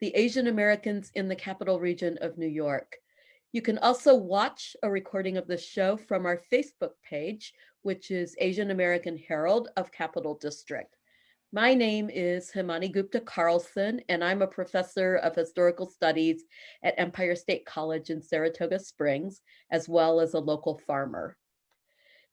the Asian Americans in the Capital Region of New York. You can also watch a recording of the show from our Facebook page, which is Asian American Herald of Capital District. My name is Himani Gupta Carlson, and I'm a professor of historical studies at Empire State College in Saratoga Springs, as well as a local farmer.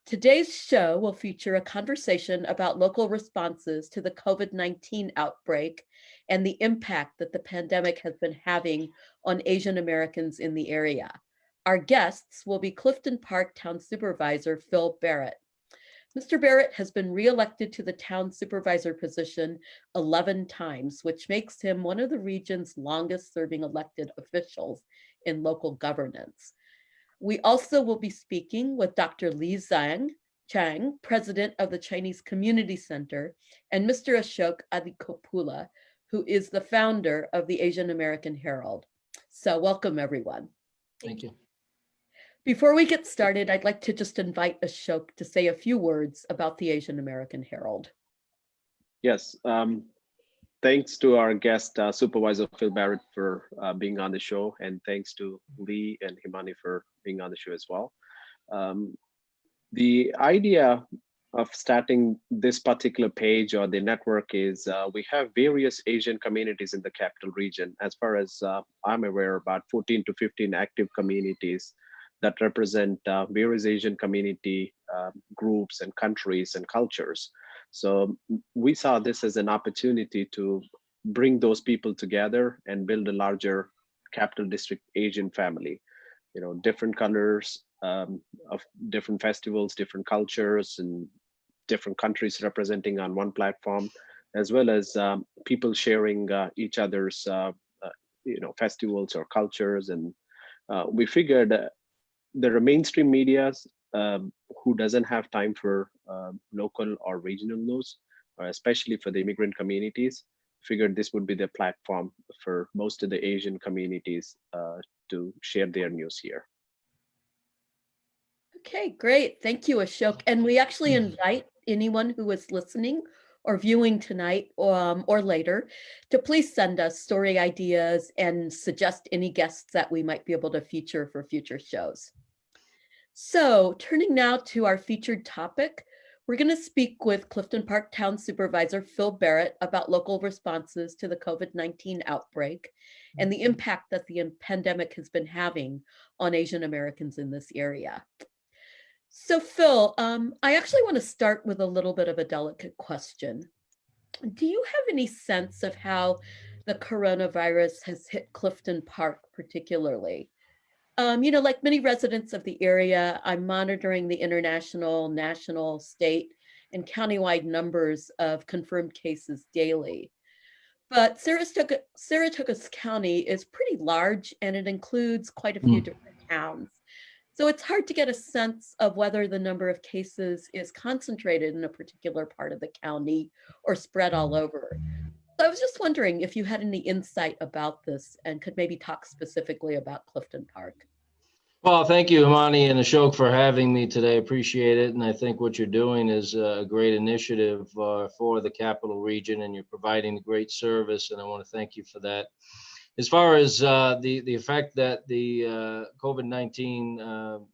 Today's show will feature a conversation about local responses to the COVID-19 outbreak and the impact that the pandemic has been having on Asian Americans in the area. Our guests will be Clifton Park Town Supervisor Phil Barrett. Mr. Barrett has been reelected to the town supervisor position 11 times, which makes him one of the region's longest serving elected officials in local governance. We also will be speaking with Dr. Li Chang, president of the Chinese Community Center, and Mr. Ashok Adikopula, who is the founder of the Asian American Herald. So welcome, everyone. Thank you. Before we get started, I'd like to just invite Ashok to say a few words about the Asian American Herald. Yes, thanks to our guest, Supervisor Phil Barrett, for being on the show, and thanks to Lee and Himani for being on the show as well. The idea of starting this particular page or the network is we have various Asian communities in the capital region. As far as I'm aware, about 14 to 15 active communities that represent various Asian community groups and countries and cultures. So we saw this as an opportunity to bring those people together and build a larger Capital District Asian family. You know, different colors of different festivals, different cultures, and different countries representing on one platform, as well as people sharing each other's festivals or cultures. And we figured there are mainstream medias who doesn't have time for local or regional news, especially for the immigrant communities. Figured this would be the platform for most of the Asian communities to share their news here. Okay, great. Thank you, Ashok. And we actually invite anyone who is listening or viewing tonight or later to please send us story ideas and suggest any guests that we might be able to feature for future shows. So turning now to our featured topic, we're going to speak with Clifton Park Town Supervisor Phil Barrett about local responses to the COVID-19 outbreak and the impact that the pandemic has been having on Asian Americans in this area. So Phil, I actually want to start with a little bit of a delicate question. Do you have any sense of how the coronavirus has hit Clifton Park particularly? Like many residents of the area, I'm monitoring the international, national, state, and countywide numbers of confirmed cases daily. But Saratoga County is pretty large, and it includes quite a few different towns. So it's hard to get a sense of whether the number of cases is concentrated in a particular part of the county or spread all over. So I was just wondering if you had any insight about this and could maybe talk specifically about Clifton Park. Well, thank you, Himani and Ashok, for having me today. Appreciate it. And I think what you're doing is a great initiative for the Capital Region, and you're providing a great service. And I want to thank you for that. As far as the effect that the COVID-19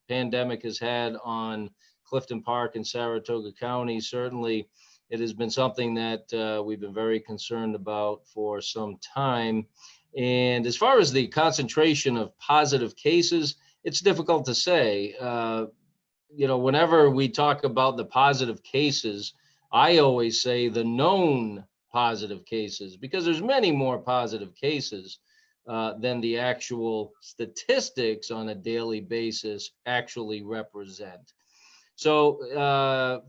pandemic has had on Clifton Park and Saratoga County, certainly it has been something that we've been very concerned about for some time. And as far as the concentration of positive cases, it's difficult to say. Whenever we talk about the positive cases, I always say the known positive cases, because there's many more positive cases than the actual statistics on a daily basis actually represent. So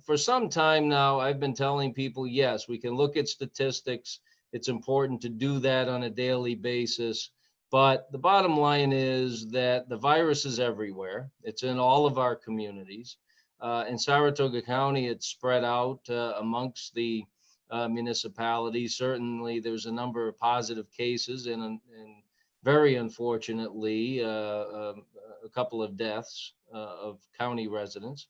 for some time now, I've been telling people, yes, we can look at statistics. It's important to do that on a daily basis. But the bottom line is that the virus is everywhere. It's in all of our communities. In Saratoga County, it's spread out amongst the municipalities. Certainly, there's a number of positive cases and very unfortunately, a couple of deaths of county residents.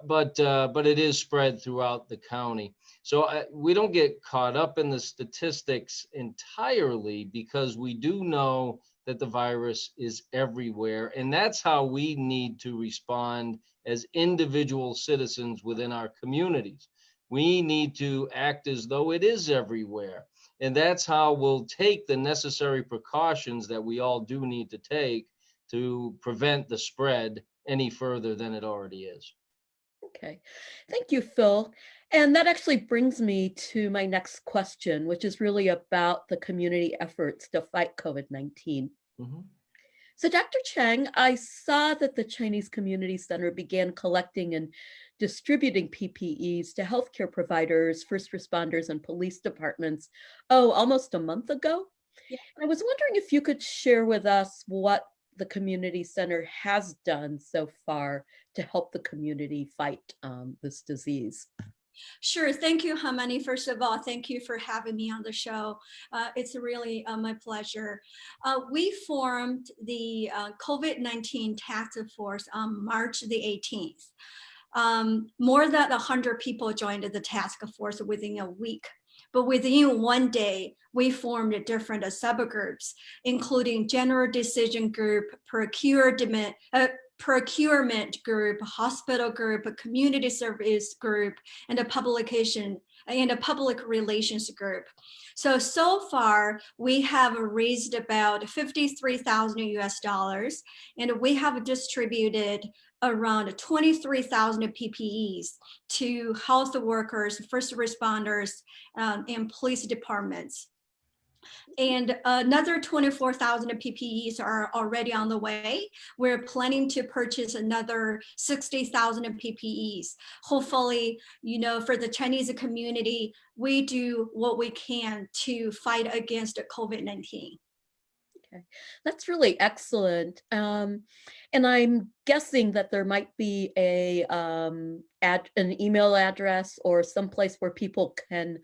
but it is spread throughout the county. So we don't get caught up in the statistics entirely, because we do know that the virus is everywhere. And that's how we need to respond as individual citizens within our communities. We need to act as though it is everywhere. And that's how we'll take the necessary precautions that we all do need to take to prevent the spread any further than it already is. Okay, thank you, Phil. And that actually brings me to my next question, which is really about the community efforts to fight COVID-19. Mhm. So, Dr. Chang, I saw that the Chinese Community Center began collecting and distributing PPEs to healthcare providers, first responders, and police departments, almost a month ago. Yeah. I was wondering if you could share with us what the community center has done so far to help the community fight this disease. Sure. Thank you, Hamani. First of all, thank you for having me on the show. It's really my pleasure. We formed the COVID-19 task force on March the 18th. More than 100 people joined the task force within a week. But within one day, we formed different subgroups, including general decision group, procurement group, hospital group, community service group, and a publication and a public relations group. So far, we have raised about 53,000 US dollars, and we have distributed around 23,000 PPEs to health workers, first responders, and police departments. And another 24,000 PPEs are already on the way. We're planning to purchase another 60,000 PPEs. Hopefully, for the Chinese community, we do what we can to fight against COVID-19. Okay, that's really excellent. And I'm guessing that there might be an email address or someplace where people can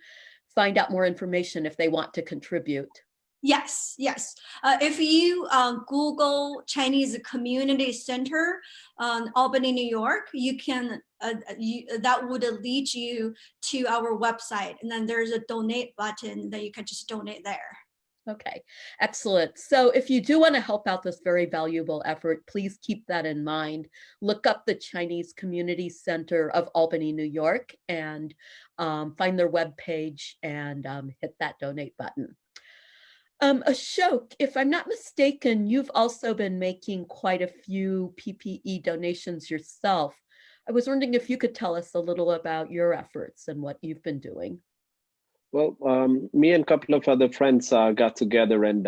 find out more information if they want to contribute. Yes. If you Google Chinese Community Center, Albany, New York, you can, that would lead you to our website. And then there's a donate button that you can just donate there. Okay, excellent. So if you do want to help out this very valuable effort, please keep that in mind. Look up the Chinese Community Center of Albany, New York, and find their webpage and hit that donate button. Ashok, if I'm not mistaken, you've also been making quite a few PPE donations yourself. I was wondering if you could tell us a little about your efforts and what you've been doing. Well, me and a couple of other friends got together, and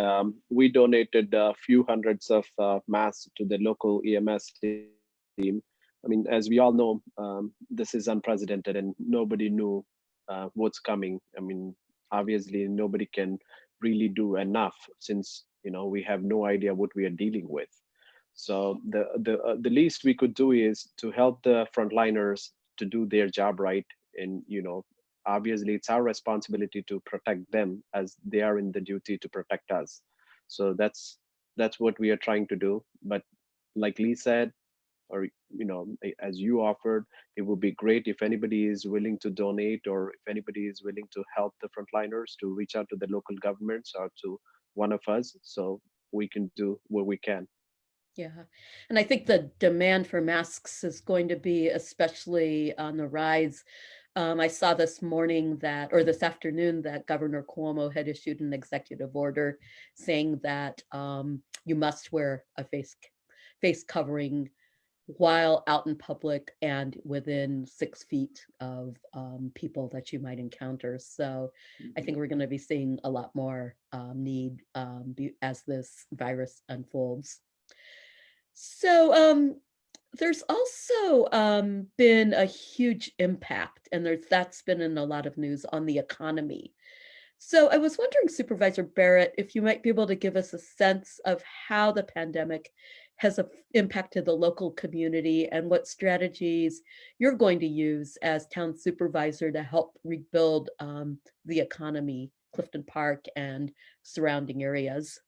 we donated a few hundreds of masks to the local EMS team. I mean, as we all know, this is unprecedented and nobody knew what's coming. I mean, obviously nobody can really do enough, since we have no idea what we are dealing with. So the least we could do is to help the frontliners to do their job right. And obviously it's our responsibility to protect them, as they are in the duty to protect us. So that's what we are trying to do. But like Lee said, or as you offered, it would be great if anybody is willing to donate, or if anybody is willing to help the frontliners, to reach out to the local governments or to one of us, so we can do what we can. Yeah, and I think the demand for masks is going to be especially on the rise. I saw this afternoon that Governor Cuomo had issued an executive order saying that you must wear a face covering while out in public and within 6 feet of people that you might encounter. So I think we're going to be seeing a lot more need as this virus unfolds. So there's also been a huge impact, and that's been in a lot of news, on the economy. So I was wondering, Supervisor Barrett, if you might be able to give us a sense of how the pandemic has impacted the local community and what strategies you're going to use as town supervisor to help rebuild the economy, Clifton Park and surrounding areas.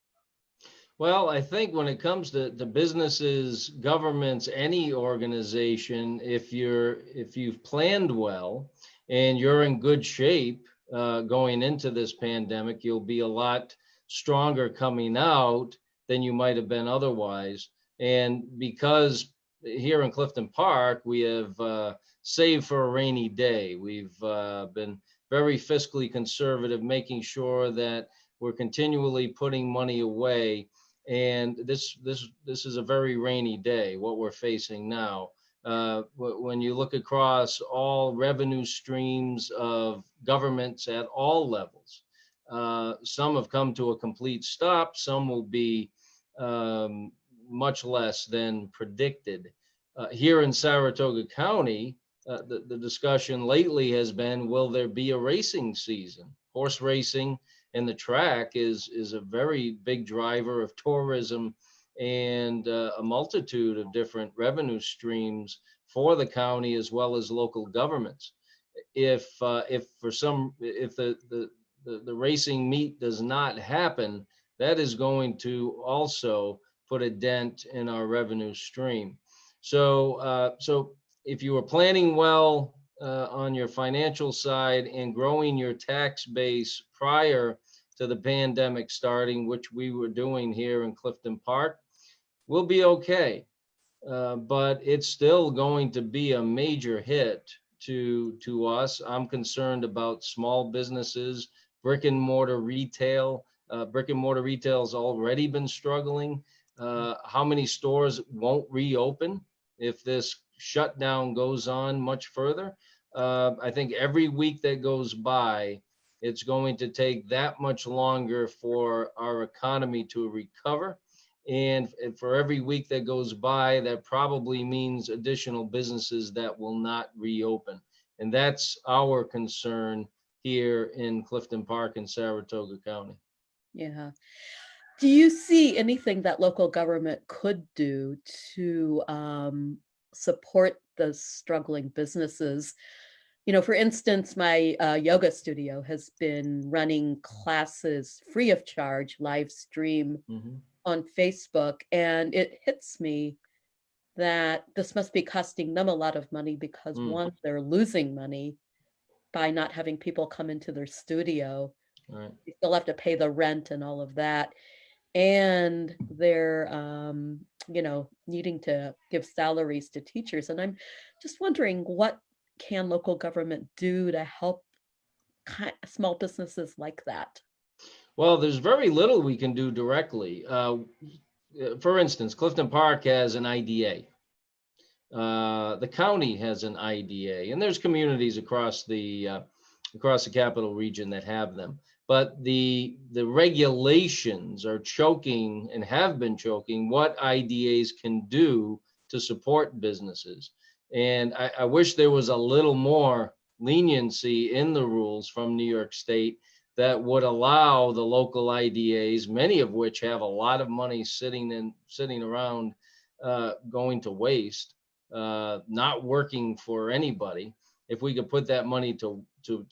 Well, I think when it comes to businesses, governments, any organization, if you've planned well and you're in good shape going into this pandemic, you'll be a lot stronger coming out than you might have been otherwise. And because here in Clifton Park, we have saved for a rainy day. We've been very fiscally conservative, making sure that we're continually putting money away. And this is a very rainy day, what we're facing now. When you look across all revenue streams of governments at all levels, some have come to a complete stop. Some will be much less than predicted. Here in Saratoga County, the discussion lately has been, will there be a racing season? Horse racing and the track is a very big driver of tourism and a multitude of different revenue streams for the county as well as local governments. If the racing meet does not happen, that is going to also put a dent in our revenue stream. So if you were planning well on your financial side and growing your tax base prior to the pandemic starting, which we were doing here in Clifton Park, we'll be okay. But it's still going to be a major hit to us. I'm concerned about small businesses, brick and mortar retail. Brick and mortar retail has already been struggling. How many stores won't reopen if this shutdown goes on much further? I think every week that goes by, it's going to take that much longer for our economy to recover. And for every week that goes by, that probably means additional businesses that will not reopen. And that's our concern here in Clifton Park and Saratoga County. Yeah. Do you see anything that local government could do to support the struggling businesses? You know, for instance, my yoga studio has been running classes free of charge, live stream on Facebook, and it hits me that this must be costing them a lot of money because one, they're losing money by not having people come into their studio. Right. You still have to pay the rent and all of that. And they're, needing to give salaries to teachers. And I'm just wondering, what can local government do to help small businesses like that? Well, there's very little we can do directly. For instance, Clifton Park has an IDA. The county has an IDA, and there's communities across the capital region that have them. But the regulations are choking and have been choking what IDAs can do to support businesses. And I wish there was a little more leniency in the rules from New York State that would allow the local IDAs, many of which have a lot of money sitting around going to waste, not working for anybody. If we could put that money to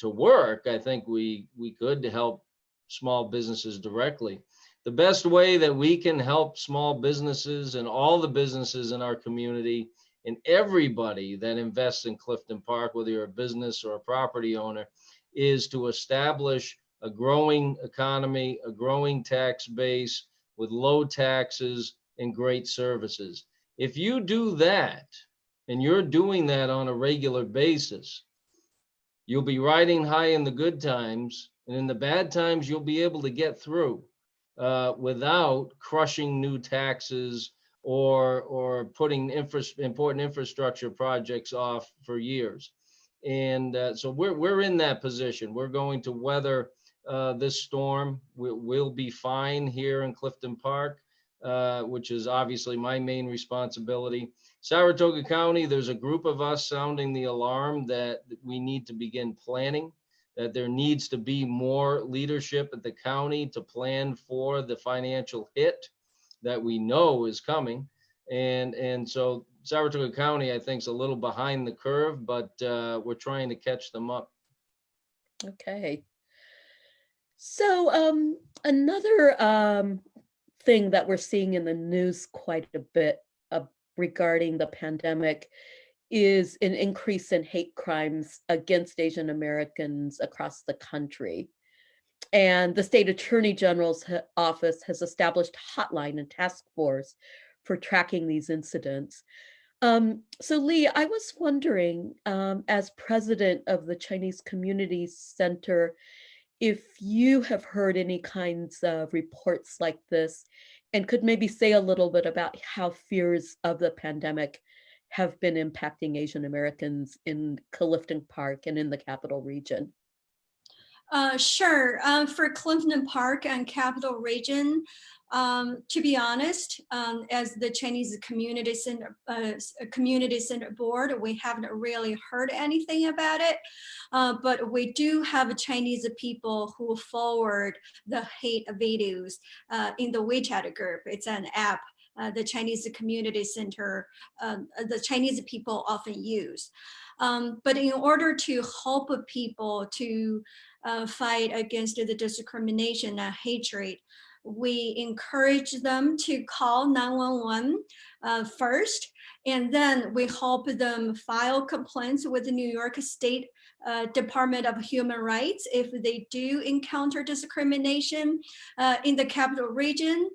work, I think we could help small businesses directly. The best way that we can help small businesses and all the businesses in our community and everybody that invests in Clifton Park, whether you're a business or a property owner, is to establish a growing economy, a growing tax base with low taxes and great services. If you do that, and you're doing that on a regular basis, you'll be riding high in the good times, and in the bad times, you'll be able to get through without crushing new taxes or putting important infrastructure projects off for years. And so we're in that position. We're going to weather this storm. We'll be fine here in Clifton Park, which is obviously my main responsibility. Saratoga County, there's a group of us sounding the alarm that we need to begin planning, that there needs to be more leadership at the county to plan for the financial hit that we know is coming. And so Saratoga County, I think, is a little behind the curve, but we're trying to catch them up. Okay. So another thing that we're seeing in the news quite a bit regarding the pandemic is an increase in hate crimes against Asian Americans across the country. And the state attorney general's office has established a hotline and task force for tracking these incidents. So Lee, I was wondering, as president of the Chinese Community Center, if you have heard any kinds of reports like this, and could maybe say a little bit about how fears of the pandemic have been impacting Asian Americans in Clifton Park and in the Capital Region. Sure. For Clifton Park and Capital Region, to be honest, as the Chinese Community Center Board, we haven't really heard anything about it. But we do have Chinese people who forward the hate videos in the WeChat group. It's an app the Chinese Community Center, the Chinese people often use. But in order to help people to fight against the discrimination and hatred, we encourage them to call 911 first, and then we help them file complaints with the New York State Department of Human Rights if they do encounter discrimination in the Capital Region.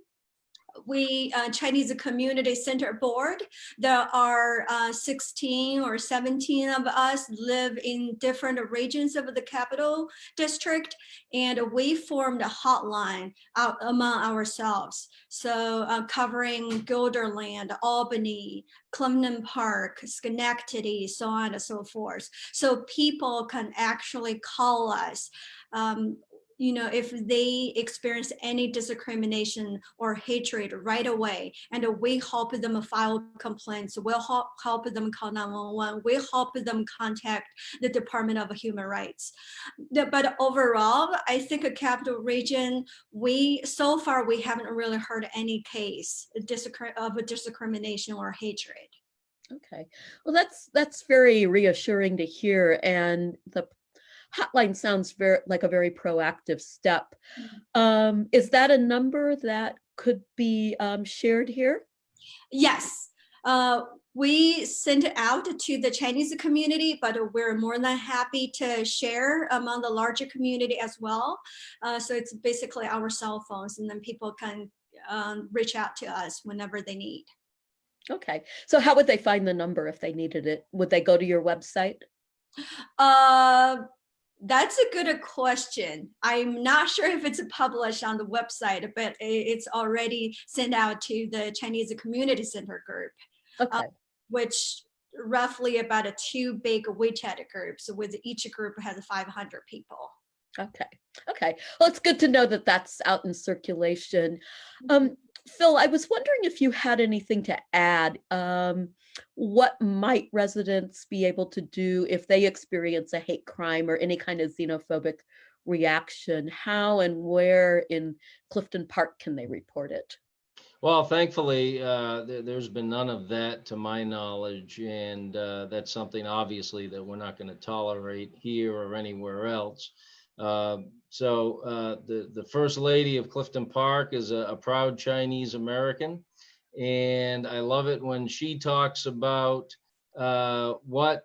We Chinese Community Center Board, there are 16 or 17 of us live in different regions of the Capital District, and we formed a hotline among ourselves. So covering Guilderland, Albany, Clifton Park, Schenectady, so on and so forth. So people can actually call us if they experience any discrimination or hatred right away, and we help them file complaints, we'll help them call 911, we'll help them contact the Department of Human Rights. But overall, I think a Capital Region, so far we haven't really heard any case of a discrimination or hatred. Okay, well, that's very reassuring to hear, and the hotline sounds like a very proactive step. Is that a number that could be shared here? Yes. We sent it out to the Chinese community, but we're more than happy to share among the larger community as well. So it's basically our cell phones, and then people can reach out to us whenever they need. Okay, so how would they find the number if they needed it? Would they go to your website? That's a good question. I'm not sure if it's published on the website, but it's already sent out to the Chinese Community Center group, Okay. Which roughly about 2 big WeChat groups, with each group has 500 people. Okay. Well, it's good to know that that's out in circulation. Phil, I was wondering if you had anything to add. What might residents be able to do if they experience a hate crime or any kind of xenophobic reaction? How and where in Clifton Park can they report it? Well, thankfully, there's been none of that to my knowledge, and that's something obviously that we're not going to tolerate here or anywhere else. So the First Lady of Clifton Park is a proud Chinese American, and I love it when she talks about what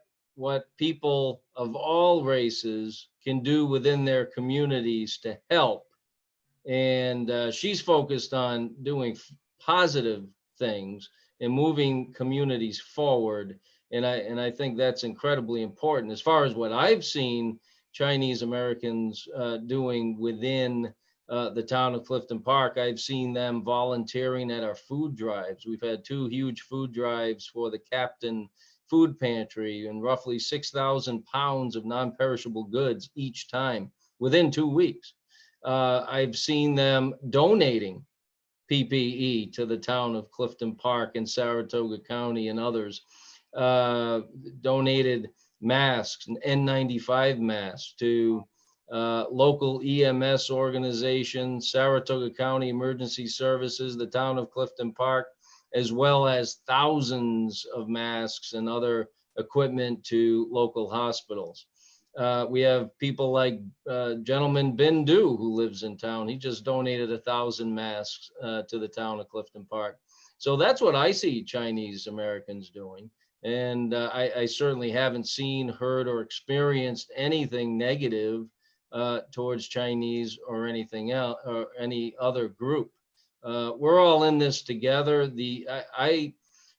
people of all races can do within their communities to help. And she's focused on doing positive things and moving communities forward. And I think that's incredibly important. As far as what I've seen Chinese Americans doing within the town of Clifton Park, I've seen them volunteering at our food drives. We've had 2 huge food drives for the Captain Food Pantry, and roughly 6,000 pounds of non-perishable goods each time within 2 weeks. I've seen them donating PPE to the town of Clifton Park and Saratoga County and others, donated masks and N95 masks to local EMS organizations, Saratoga County Emergency Services, the town of Clifton Park, as well as thousands of masks and other equipment to local hospitals. We have people like gentleman Bindu who lives in town. He just donated 1,000 masks to the town of Clifton Park. So that's what I see Chinese Americans doing. And I certainly haven't seen, heard, or experienced anything negative towards Chinese or anything else or any other group. We're all in this together.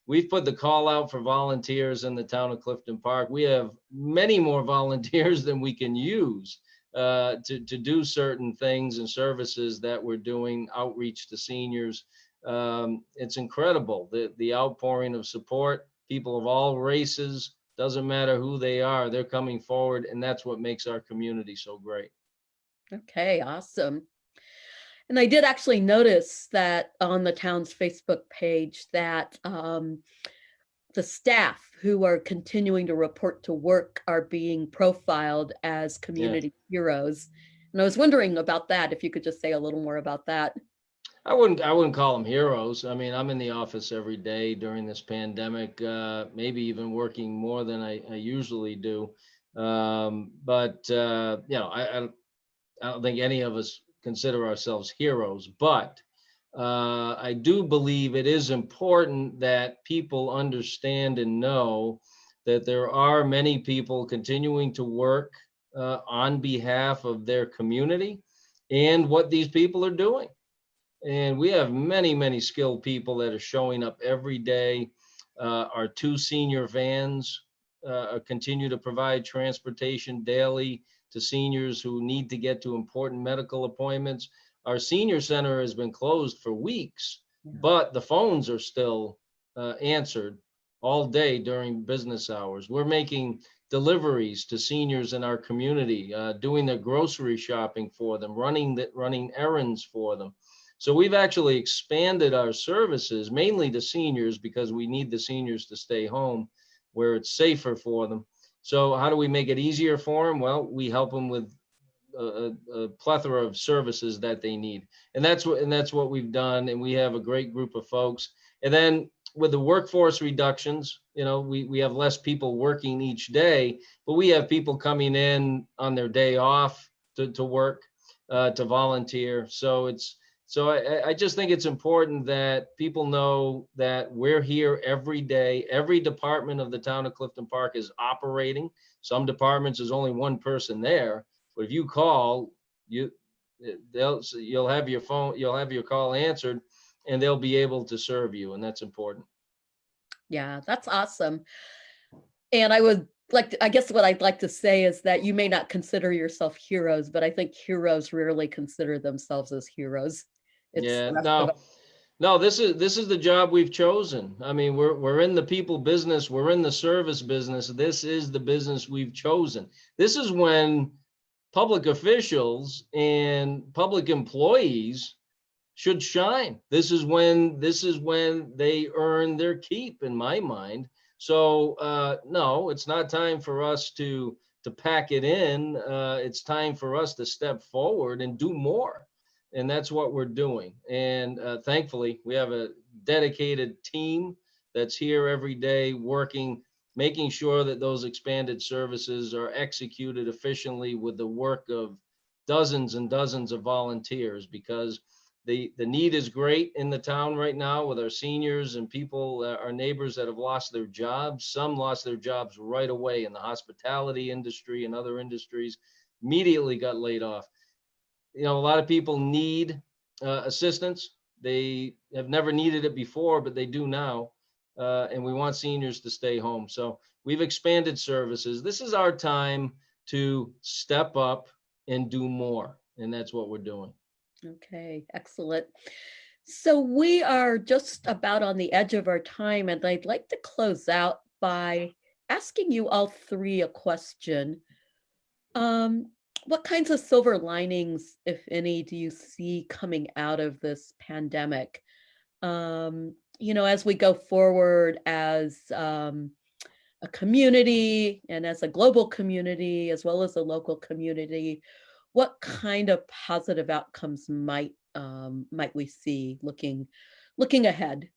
We've put the call out for volunteers in the town of Clifton Park. We have many more volunteers than we can use to do certain things and services that we're doing, outreach to seniors. It's incredible, the outpouring of support. People of all races, doesn't matter who they are, they're coming forward, and that's what makes our community so great. Okay, awesome. And I did actually notice that on the town's Facebook page that the staff who are continuing to report to work are being profiled as community heroes. And I was wondering about that, if you could just say a little more about that. I wouldn't call them heroes. I mean, I'm in the office every day during this pandemic, maybe even working more than I usually do. But you know, I don't think any of us consider ourselves heroes, but I do believe it is important that people understand and know that there are many people continuing to work on behalf of their community and what these people are doing. And we have many, many skilled people that are showing up every day. Our 2 senior vans continue to provide transportation daily to seniors who need to get to important medical appointments. Our senior center has been closed for weeks, but the phones are still answered all day during business hours. We're making deliveries to seniors in our community, doing their grocery shopping for them, running errands for them. So we've actually expanded our services mainly to seniors because we need the seniors to stay home where it's safer for them. So how do we make it easier for them? Well, we help them with a plethora of services that they need. And that's what we've done. And we have a great group of folks. And then with the workforce reductions, you know, we have less people working each day, but we have people coming in on their day off to work, to volunteer. So I just think it's important that people know that we're here every day. Every department of the town of Clifton Park is operating. Some departments, there's only one person there, but if you call, you'll have your phone, you'll have your call answered, and they'll be able to serve you, and that's important. Yeah, that's awesome. And I guess what I'd like to say is that you may not consider yourself heroes, but I think heroes rarely consider themselves as heroes. Yeah, no, this is the job we've chosen. I mean, we're in the people business, we're in the service business. This is the business we've chosen. This is when public officials and public employees should shine. This is when they earn their keep, in my mind. So no, it's not time for us to pack it in. It's time for us to step forward and do more. And that's what we're doing. And thankfully, we have a dedicated team that's here every day working, making sure that those expanded services are executed efficiently with the work of dozens and dozens of volunteers, because the need is great in the town right now with our seniors and people, our neighbors that have lost their jobs. Some lost their jobs right away in the hospitality industry and other industries, immediately got laid off. You know, a lot of people need assistance. They have never needed it before, but they do now. And we want seniors to stay home. So we've expanded services. This is our time to step up and do more. And that's what we're doing. Okay, excellent. So we are just about on the edge of our time, and I'd like to close out by asking you all 3 a question. What kinds of silver linings, if any, do you see coming out of this pandemic? You know, as we go forward as a community and as a global community, as well as a local community, what kind of positive outcomes might we see looking ahead?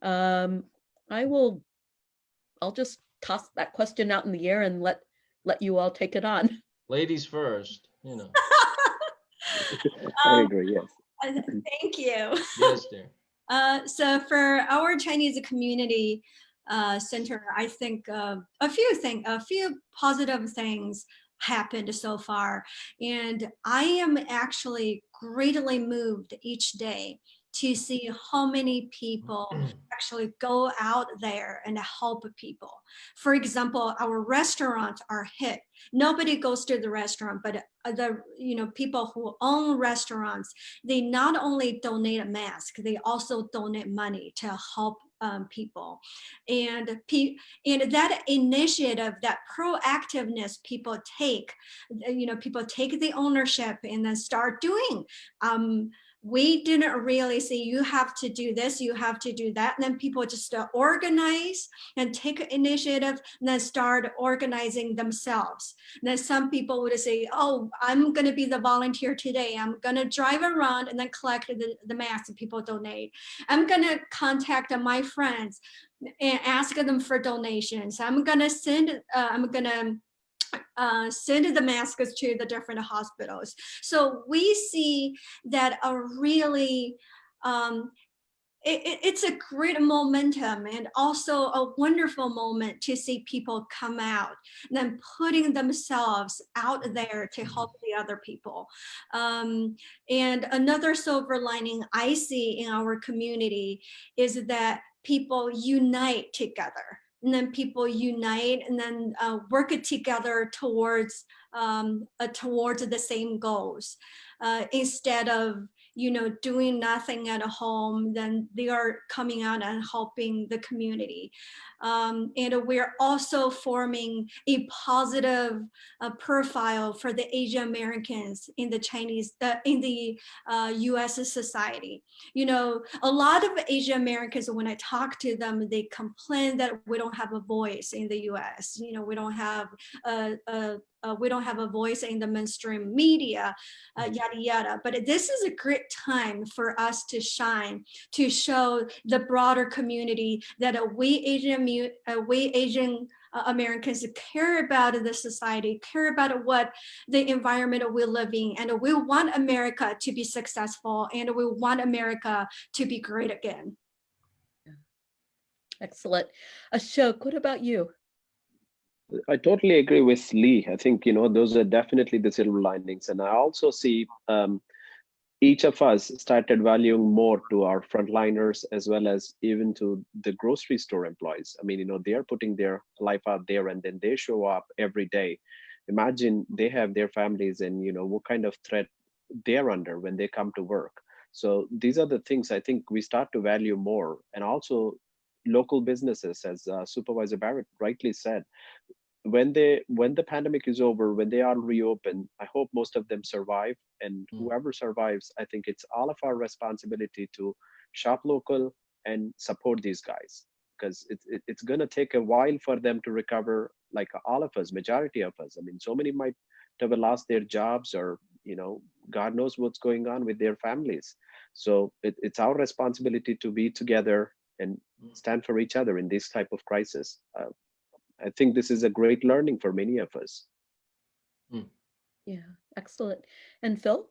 I'll just toss that question out in the air and let let you all take it on. Ladies first, you know. I agree. Yes. Thank you. Yes, dear. So for our Chinese community center, I think a few positive things happened so far, and I am actually greatly moved each day to see how many people actually go out there and help people. For example, our restaurants are hit. Nobody goes to the restaurant, but the people who own restaurants, they not only donate a mask, they also donate money to help people. And that initiative, that proactiveness people take, people take the ownership and then start doing. We didn't really say you have to do this, you have to do that. And then people just organize and take initiative and then start organizing themselves. And then some people would say, oh, I'm going to be the volunteer today. I'm going to drive around and then collect the masks that people donate. I'm going to contact my friends and ask them for donations. I'm going to send the masks to the different hospitals. So we see that a really, it's a great momentum and also a wonderful moment to see people come out and then putting themselves out there to help the other people. And another silver lining I see in our community is that people unite together. And then people unite and then work together towards the same goals, instead of doing nothing at home. Then they are coming out and helping the community, and we're also forming a positive profile for the Asian Americans in the U.S. society. A lot of Asian Americans, when I talk to them, they complain that we don't have a voice in the U.S. We don't have a voice in the mainstream media, yada yada. But this is a great time for us to shine, to show the broader community that we Asian Americans care about the society, care about what the environment we're living, and we want America to be successful, and we want America to be great again. Excellent. Ashok, what about you? I totally agree with Lee. I think, those are definitely the silver linings. And I also see each of us started valuing more to our frontliners as well as even to the grocery store employees. I mean, they are putting their life out there and then they show up every day. Imagine they have their families and, what kind of threat they're under when they come to work. So these are the things I think we start to value more. And also local businesses, as Supervisor Barrett rightly said, when the pandemic is over, when they are reopened, I hope most of them survive. And whoever survives, I think it's all of our responsibility to shop local and support these guys, because it's going to take a while for them to recover, like all of us, majority of us. I mean, so many might have lost their jobs or, God knows what's going on with their families. So it's our responsibility to be together and stand for each other in this type of crisis. I think this is a great learning for many of us. Yeah, excellent. And Phil?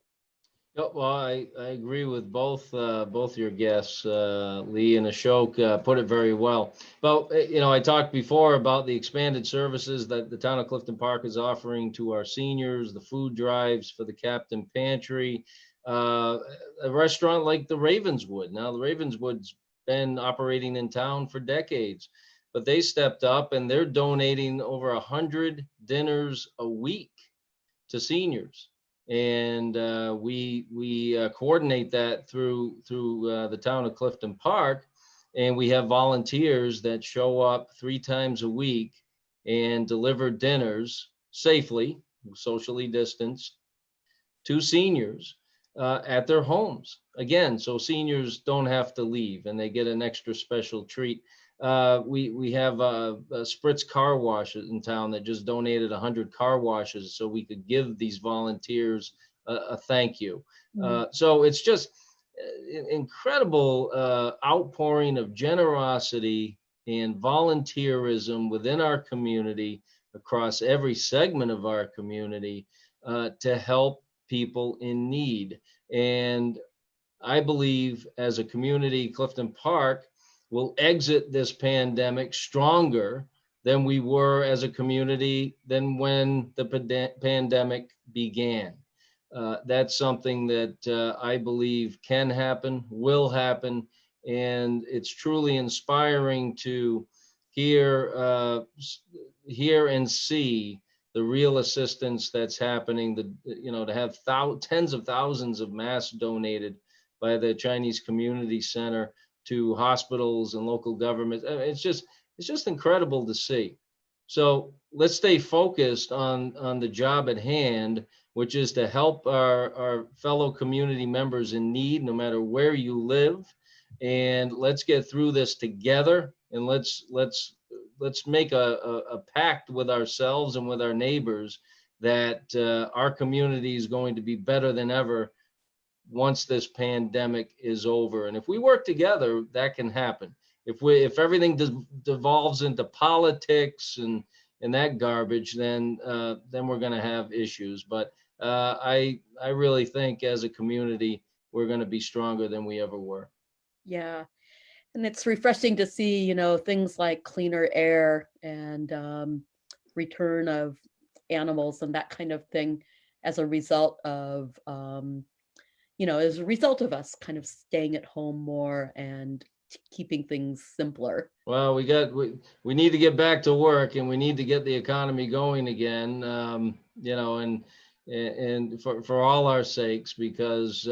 Oh, well, I agree with both your guests, Lee and Ashok, put it very well. But I talked before about the expanded services that the town of Clifton Park is offering to our seniors, the food drives for the Captain Pantry, a restaurant like the Ravenswood. Now, the Ravenswood's been operating in town for decades, but they stepped up and they're donating over 100 dinners a week to seniors. And we coordinate that through the town of Clifton Park, and we have volunteers that show up 3 times a week and deliver dinners safely, socially distanced, to seniors at their homes. Again, so seniors don't have to leave and they get an extra special treat. We have a Spritz car wash in town that just donated 100 car washes so we could give these volunteers a thank you. So it's just incredible outpouring of generosity and volunteerism within our community across every segment of our community to help people in need. And I believe as a community, Clifton Park will exit this pandemic stronger than we were as a community than when the pandemic began. That's something that I believe can happen, will happen, and it's truly inspiring to hear and see the real assistance that's happening. To have tens of thousands of masks donated by the Chinese Community Center to hospitals and local governments. It's just incredible to see. So let's stay focused on the job at hand, which is to help our fellow community members in need, no matter where you live. And let's get through this together. And let's make a pact with ourselves and with our neighbors that our community is going to be better than ever once this pandemic is over. And if we work together, that can happen. If everything devolves into politics and that garbage, then we're going to have issues. But I really think as a community, we're going to be stronger than we ever were. Yeah. And it's refreshing to see, things like cleaner air and return of animals and that kind of thing as a result of, us kind of staying at home more and keeping things simpler. Well, we need to get back to work, and we need to get the economy going again, and for all our sakes, because,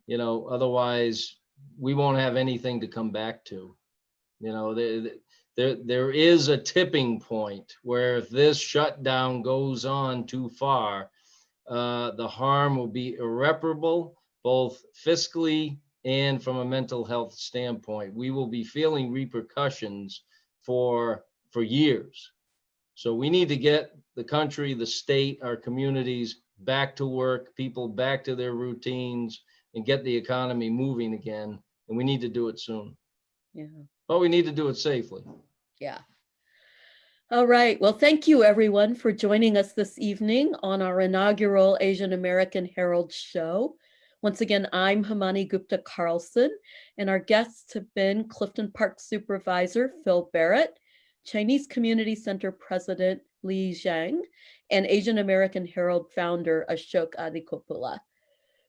otherwise we won't have anything to come back to. There is a tipping point where if this shutdown goes on too far, the harm will be irreparable, both fiscally and from a mental health standpoint. We will be feeling repercussions for years. So we need to get the country, the state, our communities back to work, people back to their routines, and get the economy moving again. And we need to do it soon. Yeah. But we need to do it safely. Yeah. All right. Well, thank you everyone for joining us this evening on our inaugural Asian American Herald show. Once again, I'm Himani Gupta Carlson, and our guests have been Clifton Park Supervisor Phil Barrett, Chinese Community Center President Li Zhang, and Asian American Herald founder Ashok Adikopula.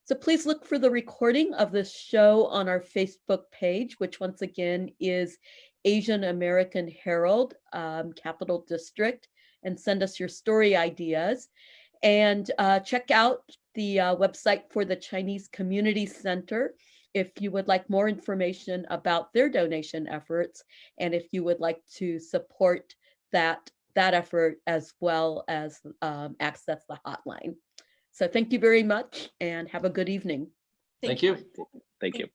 So please look for the recording of this show on our Facebook page, which once again is Asian American Herald, Capital District, and send us your story ideas. And check out the website for the Chinese Community Center if you would like more information about their donation efforts, and if you would like to support that effort as well as access the hotline. So thank you very much and have a good evening. Thank you. Thank you.